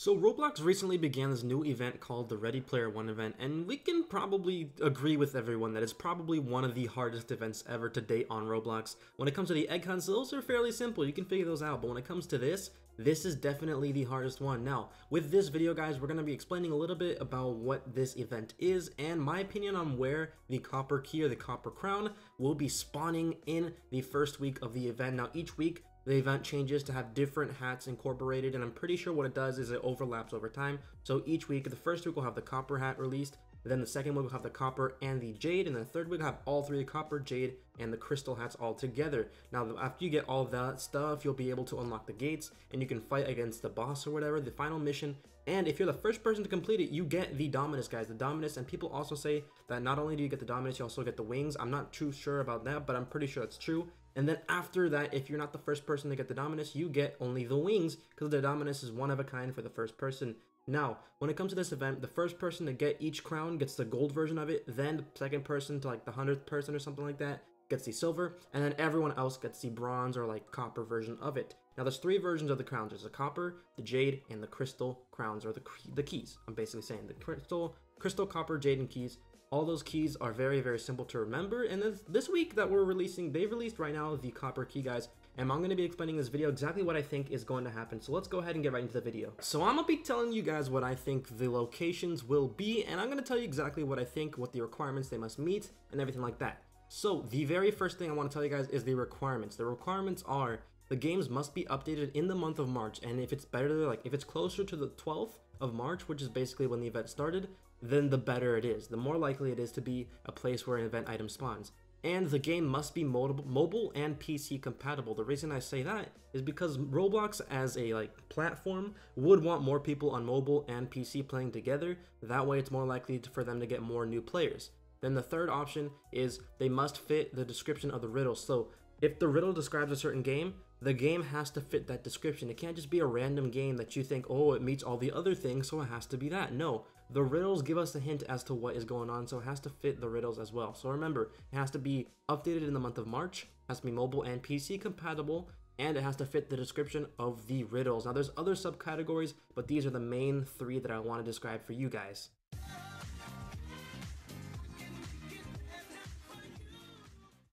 So Roblox recently began this new event called the Ready Player One event, and we can probably agree with everyone that it's probably one of the hardest events ever to date on Roblox. When it comes to the egg hunts, those are fairly simple, you can figure those out, but when it comes to this is definitely the hardest one. Now, with this video guys, we're going to be explaining a little bit about what this event is, and my opinion on where the copper key or the copper crown will be spawning in the first week of the event. Now, each week, the event changes to have different hats incorporated, and I'm pretty sure what it does is it overlaps over time. So each week, the first week will have the copper hat released, then the second week will have the copper and the jade, and the third week will have all three, the copper, jade, and the crystal hats all together. Now, after you get all that stuff, you'll be able to unlock the gates, and you can fight against the boss or whatever, the final mission. And if you're the first person to complete it, you get the Dominus, guys, the Dominus. And people also say that not only do you get the Dominus, you also get the wings. I'm not too sure about that, but I'm pretty sure that's true. And then after that, if you're not the first person to get the Dominus, you get only the wings, because the Dominus is one of a kind for the first person. Now, when it comes to this event, the first person to get each crown gets the gold version of it, then the second person to like the 100th person or something like that gets the silver, and then everyone else gets the bronze or like copper version of it. Now, there's three versions of the crowns. There's the copper, the jade, and the crystal crowns, or the keys. I'm basically saying the crystal, copper, jade, and keys. All those keys are very, very simple to remember. And this week that we're releasing, they've released right now the copper key, guys. And I'm going to be explaining in this video exactly what I think is going to happen. So let's go ahead and get right into the video. So I'm going to be telling you guys what I think the locations will be. And I'm going to tell you exactly what I think, what the requirements they must meet, and everything like that. So the very first thing I want to tell you guys is the requirements. The requirements are the games must be updated in the month of March. And if it's better, like if it's closer to the 12th of March, which is basically when the event started, then the better it is. The more likely it is to be a place where an event item spawns. And the game must be mobile and PC compatible. The reason I say that is because Roblox as a platform would want more people on mobile and PC playing together. That way it's more likely for them to get more new players. Then the third option is they must fit the description of the riddle. So if the riddle describes a certain game, the game has to fit that description. It can't just be a random game that you think, oh, it meets all the other things, so it has to be that. No, the riddles give us a hint as to what is going on, so it has to fit the riddles as well. So remember, it has to be updated in the month of March, has to be mobile and PC compatible, and it has to fit the description of the riddles. Now, there's other subcategories, but these are the main three that I want to describe for you guys.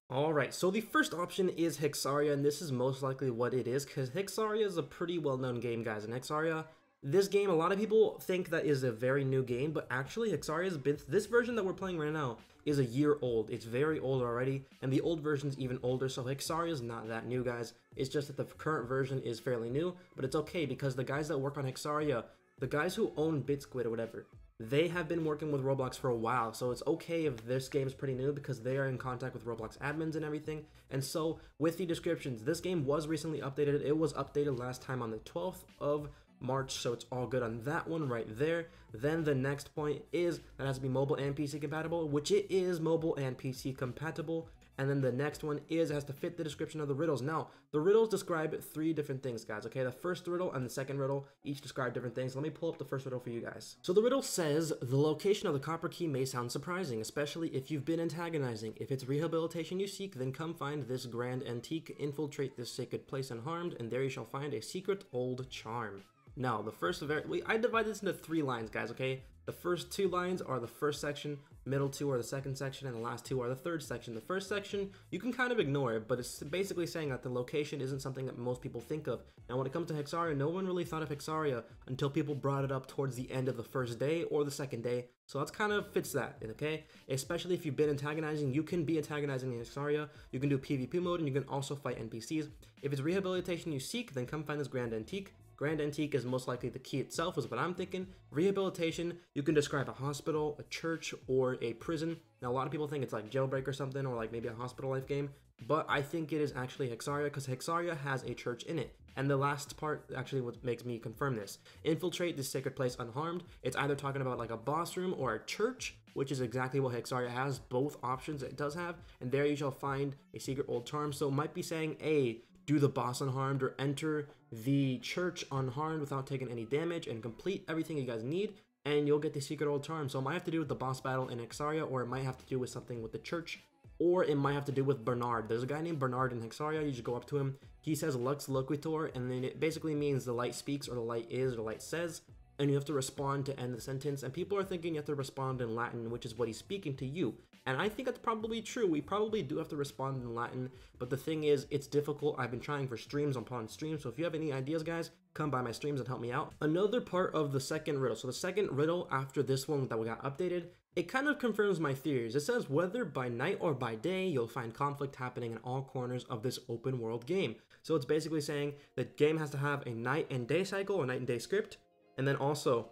Alright, so the first option is Hex Aria, and this is most likely what it is, because Hex Aria is a pretty well-known game, guys. And Hex Aria, this game, a lot of people think that is a very new game, but actually Hex Aria has been, this version that we're playing right now is a year old. It's very old already, and the old version's even older, so Hex Aria is not that new, guys. It's just that the current version is fairly new, but it's okay, because the guys that work on Hex Aria, the guys who own BitSquid or whatever, they have been working with Roblox for a while, so it's okay if this game is pretty new because they are in contact with Roblox admins and everything. And so with the descriptions, this game was recently updated. It was updated last time on the 12th of March, so it's all good on that one right there. Then the next point is that it has to be mobile and PC compatible, which it is mobile and PC compatible. And then the next one is it has to fit the description of the riddles. Now, the riddles describe three different things, guys, okay? The first riddle and the second riddle each describe different things. Let me pull up the first riddle for you guys. So the riddle says, the location of the copper key may sound surprising, especially if you've been antagonizing. If it's rehabilitation you seek, then come find this grand antique, infiltrate this sacred place unharmed, and there you shall find a secret old charm. Now, the first I divide this into three lines, guys, okay? The first two lines are the first section, middle two are the second section, and the last two are the third section. The first section, you can kind of ignore it, but it's basically saying that the location isn't something that most people think of. Now, when it comes to Hex Aria, no one really thought of Hex Aria until people brought it up towards the end of the first day or the second day. So that's kind of fits that, okay? Especially if you've been antagonizing, you can be antagonizing in Hex Aria. You can do PvP mode, and you can also fight NPCs. If it's rehabilitation you seek, then come find this grand antique. Grand Antique is most likely the key itself, is what I'm thinking. Rehabilitation, you can describe a hospital, a church, or a prison. Now, a lot of people think it's like Jailbreak or something, or like maybe a hospital life game, but I think it is actually Hex Aria, because Hex Aria has a church in it. And the last part actually what makes me confirm this. Infiltrate this sacred place unharmed. It's either talking about like a boss room or a church, which is exactly what Hex Aria has. Both options it does have. And there you shall find a secret old charm. So it might be saying, A, do the boss unharmed, or enter the church unharmed without taking any damage, and complete everything you guys need, and you'll get the secret old charm. So it might have to do with the boss battle in Hex Aria, or it might have to do with something with the church, or it might have to do with Bernard. There's a guy named Bernard in Hex Aria. You just go up to him. He says Lux Loquitur, and then it basically means the light speaks, or the light is, or the light says. and you have to respond to end the sentence, and people are thinking you have to respond in Latin, which is what he's speaking to you. And I think that's probably true. We probably do have to respond in Latin, but the thing is, it's difficult. I've been trying for streams upon streams, so if you have any ideas, guys, come by my streams and help me out. Another part of the second riddle. So the second riddle after this one that we got updated, it kind of confirms my theories. It says whether by night or by day, you'll find conflict happening in all corners of this open world game. So it's basically saying the game has to have a night and day cycle or night and day script, and then also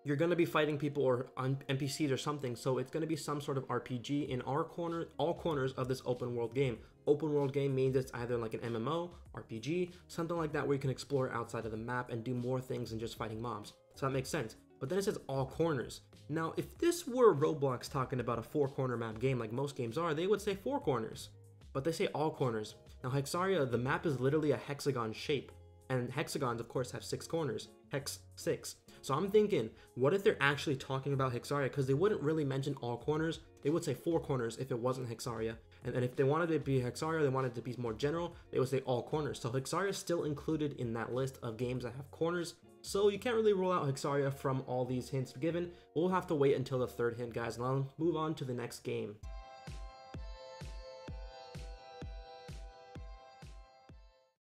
you're going to be fighting people or NPCs or something, so it's going to be some sort of RPG in all corners of this open world game. Open world game means it's either like an MMO, RPG, something like that where you can explore outside of the map and do more things than just fighting mobs. So that makes sense. But then it says all corners. Now, if this were Roblox talking about a 4-corner map game like most games are, they would say 4 corners. But they say all corners. Now, Hex Aria, the map is literally a hexagon shape. And hexagons, of course, have 6 corners. Hex 6. So I'm thinking, what if they're actually talking about Hex Aria? Because they wouldn't really mention all corners. They would say 4 corners if it wasn't Hex Aria. And if they wanted it to be Hex Aria, they wanted it to be more general, they would say all corners. So Hex Aria is still included in that list of games that have corners. So you can't really rule out Hex Aria from all these hints given. We'll have to wait until the 3rd hint, guys, and I'll move on to the next game.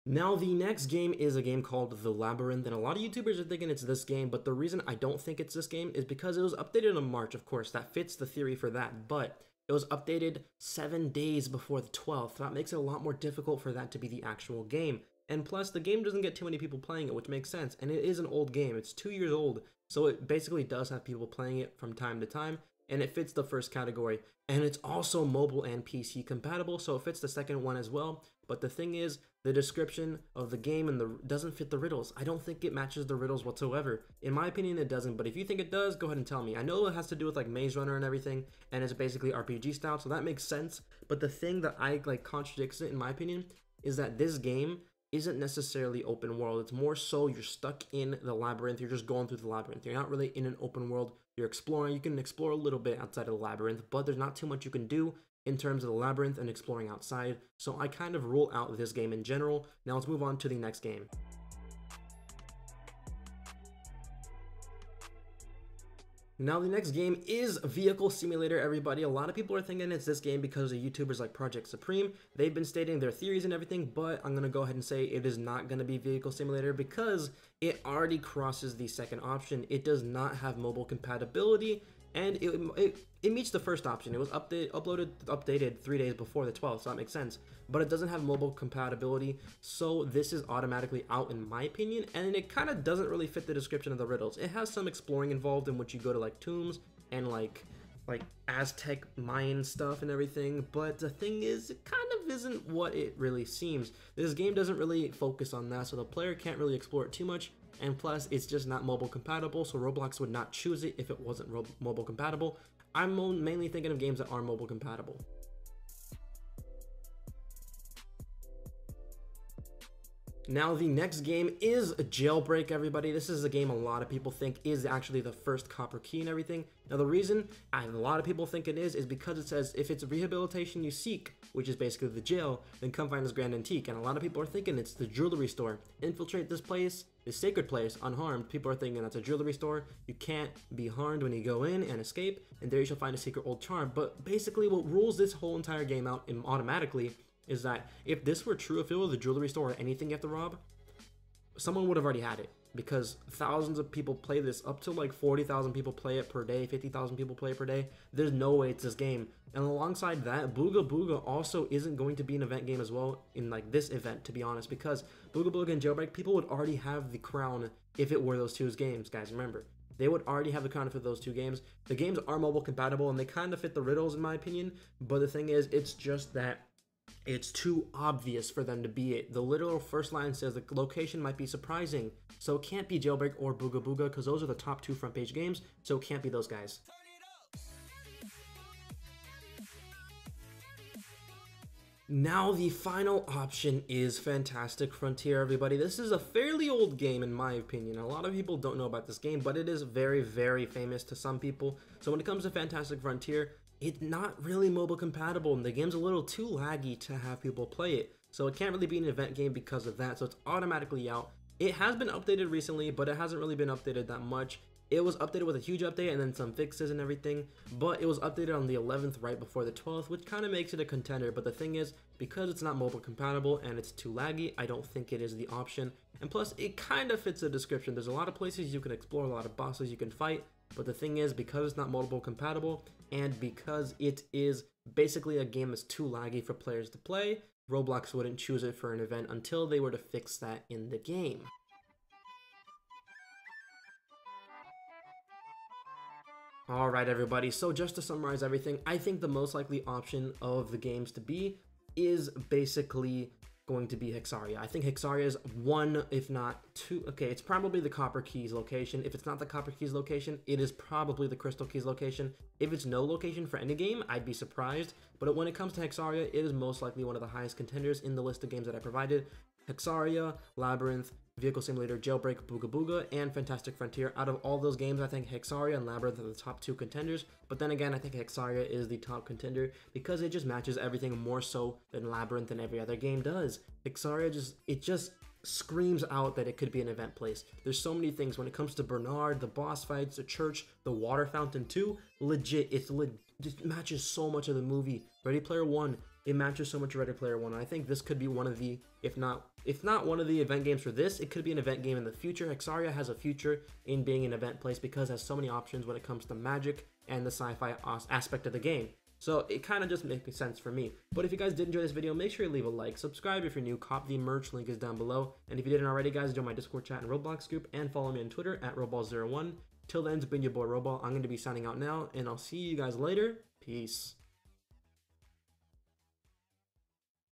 Now, the next game is a game called The Labyrinth, and a lot of YouTubers are thinking it's this game, but the reason I don't think it's this game is because it was updated in March, of course. That fits the theory for that, but it was updated 7 days before the 12th, so that makes it a lot more difficult for that to be the actual game. And plus, the game doesn't get too many people playing it, which makes sense, and it is an old game. It's 2 years old, so it basically does have people playing it from time to time, and it fits the first category. And it's also mobile and PC compatible, so it fits the second one as well. But the thing is, the description of the game and doesn't fit the riddles. I don't think it matches the riddles whatsoever. In my opinion, it doesn't, but if you think it does, go ahead and tell me. I know it has to do with like Maze Runner and everything, and it's basically RPG style, so that makes sense. But the thing that contradicts it, in my opinion, is that this game isn't necessarily open world. It's more so you're stuck in the labyrinth. You're just going through the labyrinth. You're not really in an open world. You're exploring. You can explore a little bit outside of the labyrinth, but there's not too much you can do in terms of the labyrinth and exploring outside. So I kind of rule out this game in general. Now let's move on to the next game. Now the next game is Vehicle Simulator, everybody. A lot of people are thinking it's this game because of YouTubers like Project Supreme. They've been stating their theories and everything, but I'm going to go ahead and say it is not going to be Vehicle Simulator because it already crosses the second option. It does not have mobile compatibility, and it meets the first option. It was updated 3 days before the 12th, so that makes sense. But it doesn't have mobile compatibility, so this is automatically out in my opinion, and it kind of doesn't really fit the description of the riddles. It has some exploring involved in which you go to like tombs and like Aztec Mayan stuff and everything, but the thing is, it kind of isn't what it really seems. This game doesn't really focus on that, so the player can't really explore it too much. And plus, it's just not mobile compatible, so Roblox would not choose it if it wasn't mobile compatible. I'm mainly thinking of games that are mobile compatible. Now the next game is Jailbreak, everybody. This is a game a lot of people think is actually the first copper key and everything. Now the reason a lot of people think it is because it says if it's rehabilitation you seek, which is basically the jail, then come find this grand antique. And a lot of people are thinking it's the jewelry store. Infiltrate this place, this sacred place, unharmed. People are thinking that's a jewelry store. You can't be harmed when you go in and escape, and there you shall find a secret old charm. But basically what rules this whole entire game out automatically is that if this were true, if it was a jewelry store or anything you have to rob, someone would have already had it, because thousands of people play this, up to like 40,000 people play it per day, 50,000 people play it per day. There's no way it's this game. And alongside that, Booga Booga also isn't going to be an event game as well in like this event, to be honest, because Booga Booga and Jailbreak, people would already have the crown if it were those two games, guys, remember. They would already have the crown for those two games. The games are mobile compatible and they kind of fit the riddles in my opinion, but the thing is, it's just that it's too obvious for them to be it. The literal first line says the location might be surprising, so it can't be Jailbreak or Booga Booga because those are the top 2 front page games, so it can't be those guys. Now the final option is Fantastic Frontier, everybody. This is a fairly old game in my opinion. A lot of people don't know about this game, but it is very, very famous to some people. So when it comes to Fantastic Frontier, it's not really mobile compatible, and the game's a little too laggy to have people play it. So it can't really be an event game because of that, so it's automatically out. It has been updated recently, but it hasn't really been updated that much. It was updated with a huge update and then some fixes and everything, but it was updated on the 11th right before the 12th, which kind of makes it a contender. But the thing is, because it's not mobile compatible and it's too laggy, I don't think it is the option. And plus, it kind of fits the description. There's a lot of places you can explore, a lot of bosses you can fight, but the thing is, because it's not mobile compatible and because it is basically a game that's too laggy for players to play, Roblox wouldn't choose it for an event until they were to fix that in the game. Alright everybody, so just to summarize everything, I think the most likely option of the games to be is basically going to be Hex Aria. I think Hex Aria is one, if not two. Okay, it's probably the Copper Keys location. If it's not the Copper Keys location, it is probably the Crystal Keys location. If it's no location for any game, I'd be surprised. But when it comes to Hex Aria, it is most likely one of the highest contenders in the list of games that I provided. Hex Aria, Labyrinth, Vehicle Simulator, Jailbreak, Booga Booga, and Fantastic Frontier. Out of all those games, I think Hex Aria and Labyrinth are the top two contenders. But then again, I think Hex Aria is the top contender because it just matches everything more so than Labyrinth and every other game does. Hex Aria just screams out that it could be an event place. There's so many things when it comes to Bernard, the boss fights, the church, the water fountain too. Legit, just matches so much of the movie. Ready Player One, it matches so much of Ready Player One. I think this could be one of the, if not one of the event games for this, it could be an event game in the future. Hex Aria has a future in being an event place because it has so many options when it comes to magic and the sci-fi aspect of the game. So it kind of just makes sense for me. But if you guys did enjoy this video, make sure you leave a like, subscribe if you're new, cop the merch, link is down below. And if you didn't already, guys, join my Discord chat and Roblox group, and follow me on Twitter at Roball01. Till then, it's been your boy Roball. I'm going to be signing out now, and I'll see you guys later. Peace.